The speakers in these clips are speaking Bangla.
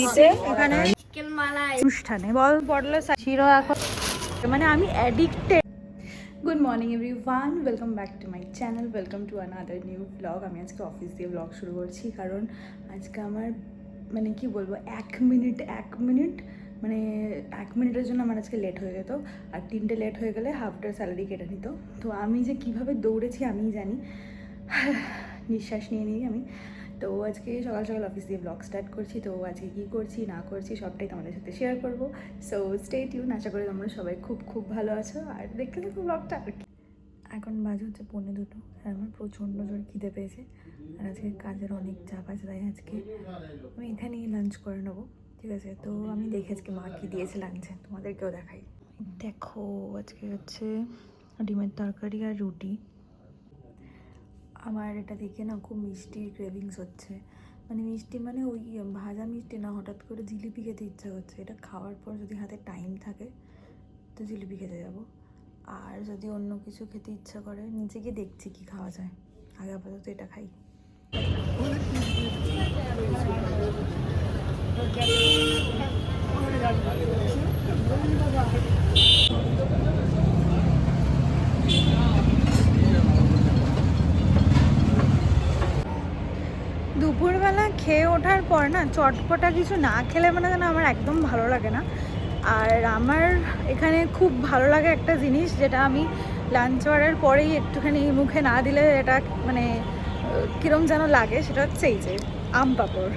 দিতে এখানে অনুষ্ঠানে বল বটলে শিরো এখন মানে আমি addicted. Good morning everyone, welcome back to my channel, welcome to another new blog. আমি আজকে অফিস দিয়ে ব্লগ শুরু করছি কারণ আজকে আমার মানে কি বলবো এক মিনিট মানে 1 মিনিটের জন্য আমার আজকে লেট হয়ে যেত, আর 3টে লেট হয়ে গেলে হাফটার স্যালারি কেটে নিত। তো আমি যে কীভাবে দৌড়েছি আমিই জানি, নিঃশ্বাস নিয়ে নিই আমি। তো আজকে সকাল সকাল অফিস দিয়ে ব্লগ স্টার্ট করছি। তো আজকে কী করছি না করছি সবটাই তোমাদের সাথে শেয়ার করবো। So stay tune. আশা করি তোমরা সবাই খুব ভালো আছো আর দেখতে থাকো ব্লগটা। আর কি এখন বাজে হচ্ছে 1:45 আর আমার প্রচণ্ড জোর খিদে পেয়েছে আর আজকে কাজের অনেক চাপ আছে, তাই আজকে আমি এখানেই লাঞ্চ করে নেবো। ঠিক আছে, তো আমি দেখি আজকে মা কী দিয়েছে লাঞ্চে, তোমাদেরকেও দেখাই। দেখো আজকে হচ্ছে ডিমের তরকারি আর রুটি। আমার এটা দেখে না খুব মিষ্টির ক্রেভিংস হচ্ছে, মানে মিষ্টি মানে ওই ভাজা মিষ্টি না, হঠাৎ করে জিলিপি খেতে ইচ্ছা হচ্ছে। এটা খাওয়ার পর যদি হাতে টাইম থাকে তো জিলিপি খেতে যাব, আর যদি অন্য কিছু খেতে ইচ্ছা করে নিচে গিয়ে দেখছি কি খাওয়া যায়। আগে আপাতত এটা খাই। দুপুরবেলা খেয়ে ওঠার পর না চটপটা কিছু না খেলে মানে যেন আমার একদম ভালো লাগে না। আর আমার এখানে খুব ভালো লাগে একটা জিনিস, যেটা আমি লাঞ্চ আওয়ারের পরেই একটুখানি মুখে না দিলে এটা মানে কীরম যেন লাগে, সেটা হচ্ছে এই যে আম পাঁপড়।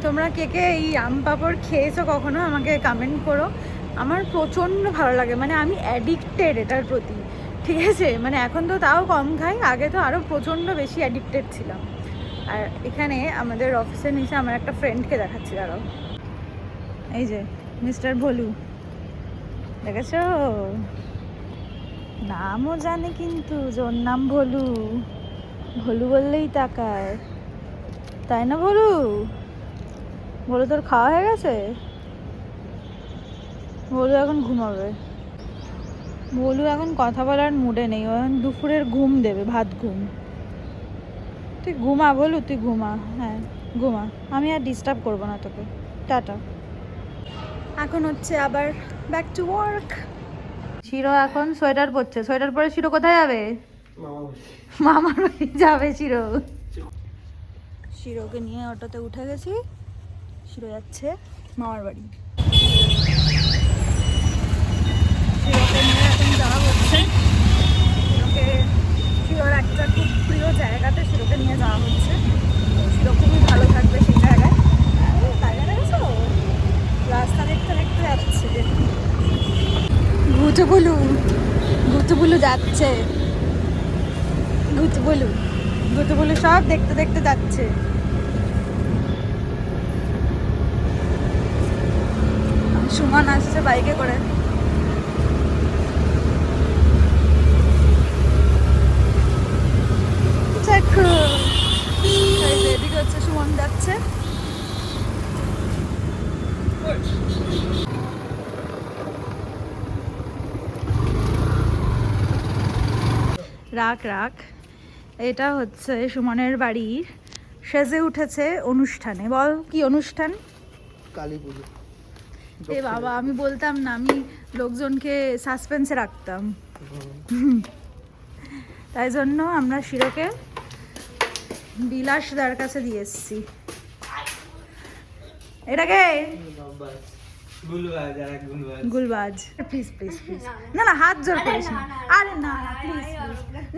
তোমরা কে কে এই আম পাঁপড় খেয়েছো কখনো আমাকে কমেন্ট করো। আমার প্রচণ্ড ভালো লাগে, মানে আমি অ্যাডিক্টেড এটার প্রতি। ঠিক আছে, মানে এখন তো তাও কম খাই, আগে তো আরও প্রচণ্ড বেশি অ্যাডিক্টেড ছিলাম। আর এখানে আমাদের অফিসের নিচে আমার একটা ফ্রেন্ডকে দেখাচ্ছি, দাঁড়াও। এই যে মিস্টার ভলু, দেখেছো? নামও জানে কিন্তু, ওর নাম ভলু। ভলু বললেই তাকায়, তাই না ভলু? ভলু তোর খাওয়া হয়ে গেছে? ভলু এখন ঘুমাবে। ভলু এখন কথা বলার মুডে নেই, ও এখন দুপুরের ঘুম দেবে, ভাত ঘুম। তুই ঘুমা ভলু, তুই ঘুমা। হ্যাঁ ঘুমা, আমি আর ডিস্টার্ব করবো না তোকে। টাটা। এখন হচ্ছে আবার ব্যাক টু ওয়ার্ক। শিরো এখন সোয়েটার পরছে। সোয়েটার পরে শিরো কোথায় যাবে? মামার বাড়ি যাবে শিরো। শিরোকে নিয়ে অটোতে উঠে গেছি, শিরো যাচ্ছে মামার বাড়ি। শিরোকে নিয়ে এখন যাওয়া হচ্ছে, শিরোর একটা খুব প্রিয় জায়গাতে শিরোকে নিয়ে যাওয়া হচ্ছে। শিরো খুবই ভালো থাকবে সেই জায়গায়। জায়গা দেখেছো? রাস্তা দেখতে দেখতে যাচ্ছে। গুচুবুলু যাচ্ছে, গুচুবুলু সব দেখতে দেখতে যাচ্ছে। সুমন আসছে বাইকে করে। দেখো এদিকে হচ্ছে সুমন যাচ্ছে। রাখ, এটা হচ্ছে সুমনের বাড়ি। সেজে উঠেছে অনুষ্ঠানে। বল কি অনুষ্ঠান? কালী পুজো। এ বাবা, আমি বলতাম না, আমি লোকজনকে সাসপেন্সে রাখতাম। তাই জন্য আমরা শিরোকে বিলাসদার কাছে দিয়ে এসছি। এটাকে গুলবাজ। প্লিজ না হাত জোর করিস না। আরে না প্লিজ,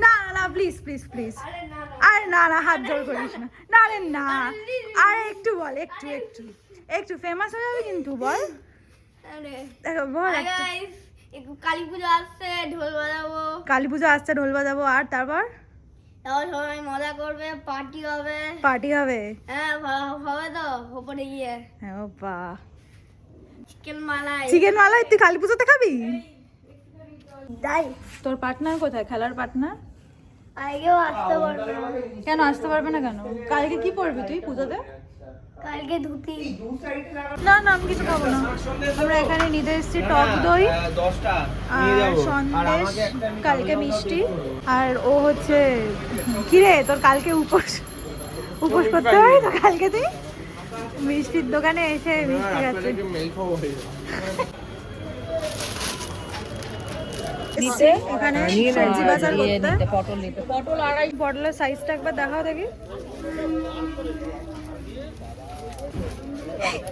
না প্লিজ আরে না হাত জোর করিস না। না আরে না, আরে একটু বল, একটু ফেমাস হয়ে যাবে কিন্তু। বল দেখো, বল। কালী পুজো আসছে, কালী পুজো আসছে, ঢোল বাজাবো। আর তারপর সবাই মজা করবে, পার্টি হবে। হ্যাঁ হবে তো ওপরে গিয়ে। হ্যাঁ বাবা, চিকেন মালাই তুই কালী পুজোতে খাবি? তোর পার্টনার কোথায়, খেলার পার্টনার? আজকেও আসতে পারবে না। কেন আসতে পারবে না কেন? কালকে কি পরবি তুই পুজোতে? কালকে ধুতি। না আমি কিছু খাবো না। আমরা এখানে নিতে এসেছি টক দই আর সন্দেশ, কালকে মিষ্টি। আর ও হচ্ছে কিরে, তোর কালকে উপোস করতে হয় তো কালকে তুই? মিষ্টির দোকানে এসে মিষ্টি খাচ্ছে এখানে সবজি বাজার করতে। পটলের সাইজটা একবার দেখাও দেখি।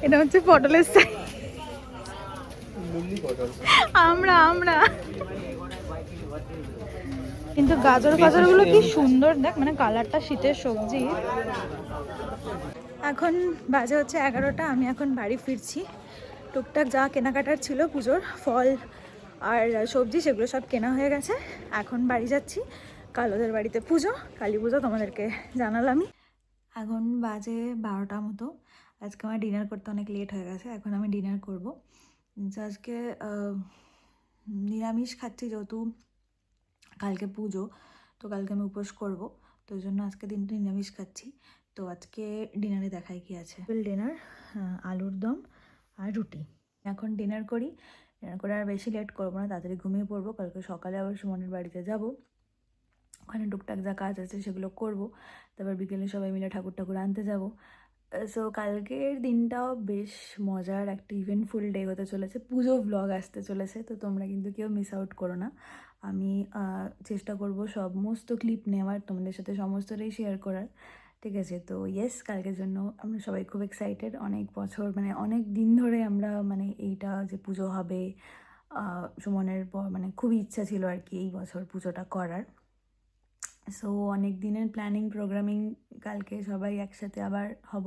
এটা হচ্ছে পটলের সাইজ। আমরা কিন্তু গাজর গুলো কি সুন্দর দেখ, মানে কালারটা শীতের সবজি। এখন বাজে হচ্ছে 11টা, আমি এখন বাড়ি ফিরছি। টুকটাক যা কেনাকাটার ছিল পুজোর ফল আর সবজি সেগুলো সব কেনা হয়ে গেছে। এখন বাড়ি যাচ্ছি, কাল ওদের বাড়িতে পুজো, কালী পুজো তোমাদেরকে জানালামই। এখন বাজে 12টা মতো। আজকে আমার ডিনার করতে অনেক লেট হয়ে গেছে, এখন আমি ডিনার করব। আজকে নিরামিষ খাচ্ছি যেহেতু কালকে পুজো, তো কালকে আমি উপোস করব, তো ওই জন্য আজকে দিনটা নিরামিষ খাচ্ছি। তো আজকে ডিনারে দেখাই কি আছে। ডিনার আলুর দম আর রুটি। এখন ডিনার করি, ডিনার করে আর বেশি লেট করবো না, তাড়াতাড়ি ঘুমিয়ে পড়বো। কালকে সকালে আবার সুমনের বাড়িতে যাব, ওখানে টুকটাক যা কাজ আছে সেগুলো করব। তারপর বিকেলে সবাই মিলে ঠাকুর আনতে যাব। সো কালকের দিনটাও বেশ মজার একটা ইভেন্টফুল ডে হতে চলেছে, পুজো ব্লগ আসতে চলেছে, তো তোমরা কিন্তু কেউ মিস আউট করো না। আমি চেষ্টা করব সমস্ত ক্লিপ নেওয়ার, তোমাদের সাথে সমস্তটাই শেয়ার করার, ঠিক আছে? তো ইয়েস, কালকের জন্য আমরা সবাই খুব এক্সাইটেড। অনেক বছর, মানে অনেক দিন ধরে আমরা, মানে এইটা যে পুজো হবে সুমনের মানে খুবই ইচ্ছা ছিল আর কি এই বছর পুজোটা করার। সো অনেক দিনের প্ল্যানিং প্রোগ্রামিং, কালকে সবাই একসাথে আবার হব,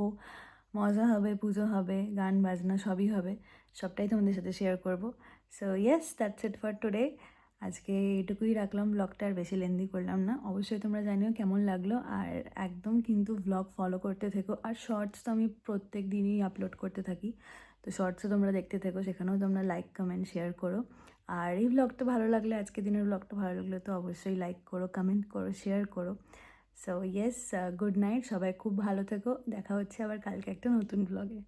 মজা হবে, পুজো হবে, গান বাজনা সবই হবে, সবটাই তোমাদের সাথে শেয়ার করব। So yes, that's it for today. আজকে এইটুকুই রাখলাম ব্লগটা, আর বেশি লেন্দি করলাম না। অবশ্যই তোমরা জানিও কেমন লাগলো, আর একদম কিন্তু ব্লগ ফলো করতে থেকো। আর শর্টস তো আমি প্রত্যেক দিনই আপলোড করতে থাকি, তো শর্টসও তোমরা দেখতে থেকো, সেখানেও তোমরা লাইক কমেন্ট শেয়ার করো। আর এই ব্লগটা ভালো লাগলে, আজকে দিনের ব্লগটা ভালো লাগলে তো অবশ্যই লাইক করো, কমেন্ট করো, শেয়ার করো। সো ইয়েস, গুড নাইট, সবাই খুব ভালো থেকো। দেখা হচ্ছে আবার কালকে একটা নতুন ব্লগে।